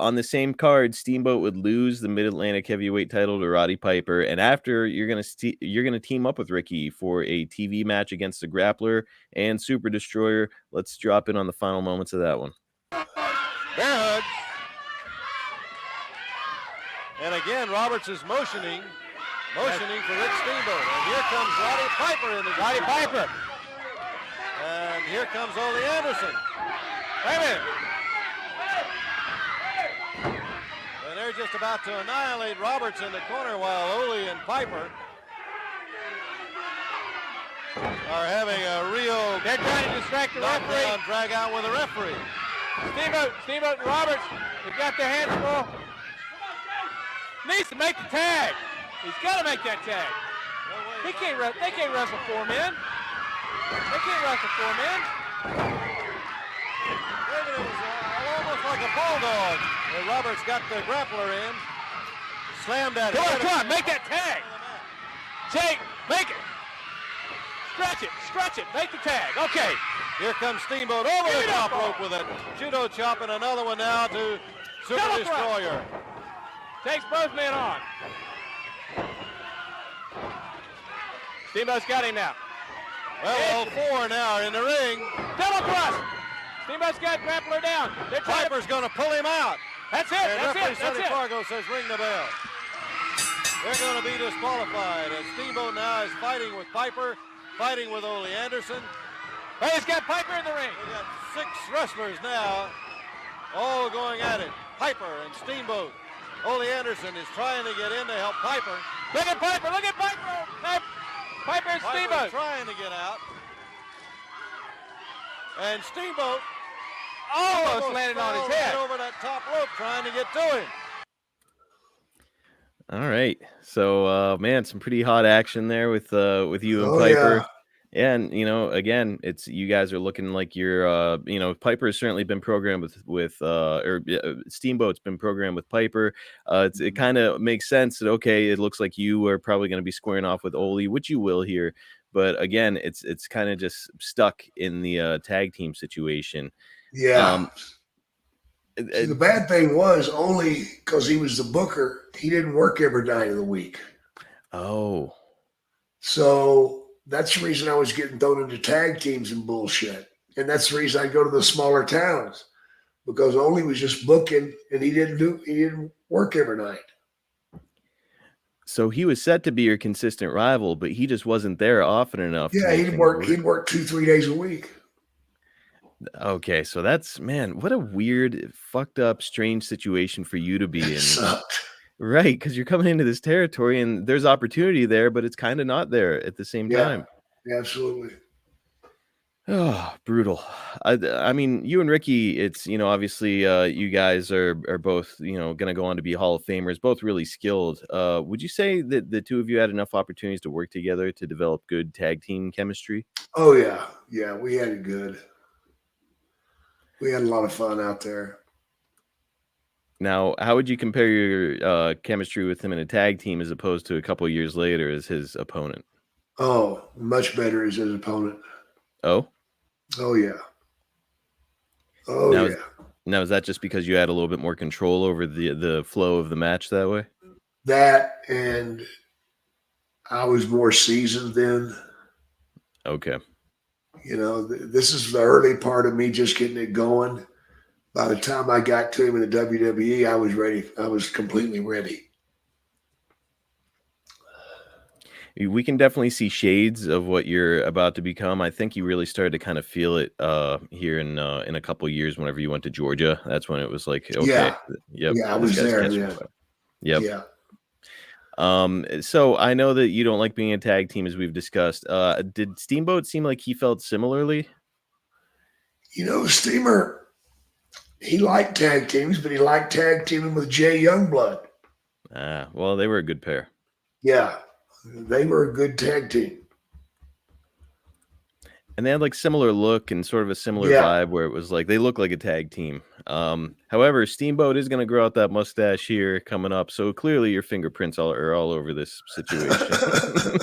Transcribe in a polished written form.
on the same card, Steamboat would lose the Mid-Atlantic Heavyweight title to Roddy Piper, and after you're gonna team up with Ricky for a TV match against the Grappler and Super Destroyer. Let's drop in on the final moments of that one. Bear hug. And again, Roberts is motioning for Rick Steamboat. And here comes Roddy Piper in the Roddy Piper. And here comes Ole Anderson. Wait a minute. And they're just about to annihilate Roberts in the corner while Ole and Piper are having a real... They're trying to distract the referee. Drag out with the referee. Steamboat and Roberts, they've got their hands full. Needs to make the tag. He's got to make that tag. They can't wrestle 4 men. They can't wrestle 4 men. It was almost like a bulldog. And Roberts got the grappler in. Slammed that. Come on, make that tag. Jake, make it. Stretch it, make the tag. Okay. Here comes Steamboat over the top rope with a judo chop and another one now to Super Destroyer. Takes both men on. Steamboat's got him now. Well, 4 now in the ring. Double thrust. Steamboat's got grappler down. Piper's going to pull him out. That's it. And referee Sonny Fargo says ring the bell. They're going to be disqualified. And Steamboat now is fighting with Piper, fighting with Ole Anderson. Hey, he's got Piper in the ring. We got 6 wrestlers now, all going at it. Piper and Steamboat. Ole Anderson is trying to get in to help Piper. Look at Piper. Piper and Steamboat trying to get out. And Steamboat almost landed on his head. Over that top rope trying to get to him. All right. So, man, some pretty hot action there with you and Piper. Yeah. And, again, it's you guys are looking like you're, Piper has certainly been programmed with Steamboat's been programmed with Piper. It kind of makes sense that, okay, it looks like you are probably going to be squaring off with Ole, which you will here. But again, it's kind of just stuck in the tag team situation. Yeah. See, the bad thing was only because he was the booker, he didn't work every night of the week. Oh. So that's the reason I was getting thrown into tag teams and bullshit. And that's the reason I go to the smaller towns, because Ole was just booking and he didn't work every night. So he was set to be your consistent rival, but he just wasn't there often enough. Yeah, he'd work 2-3 days a week. Okay, so that's, man, what a weird, fucked up, strange situation for you to be in. Sucked. Right, because you're coming into this territory and there's opportunity there, but it's kind of not there at the same time. Yeah, absolutely. Oh, brutal. I mean, you and Ricky, it's, obviously you guys are both, going to go on to be Hall of Famers, both really skilled. Would you say that the two of you had enough opportunities to work together to develop good tag team chemistry? Oh, yeah. Yeah, we had it good. We had a lot of fun out there. Now, how would you compare your chemistry with him in a tag team as opposed to a couple of years later as his opponent? Oh, much better as his opponent. Oh? Oh, yeah. Oh, now, yeah. Now, is that just because you had a little bit more control over the flow of the match that way? That, and I was more seasoned then. Okay. This is the early part of me just getting it going. By the time I got to him in the WWE, I was ready. I was completely ready. We can definitely see shades of what you're about to become. I think you really started to kind of feel it here in a couple of years. Whenever you went to Georgia, that's when it was like, okay, yeah, yep, yeah, I was there. Yep. Yeah. So I know that you don't like being a tag team, as we've discussed. Did Steamboat seem like he felt similarly? Steamer, he liked tag teams, but he liked tag teaming with Jay Youngblood. Well, they were a good pair. Yeah, they were a good tag team. And they had like similar look and sort of a similar vibe where it was like they look like a tag team. However, Steamboat is going to grow out that mustache here coming up. So clearly your fingerprints are all over this situation.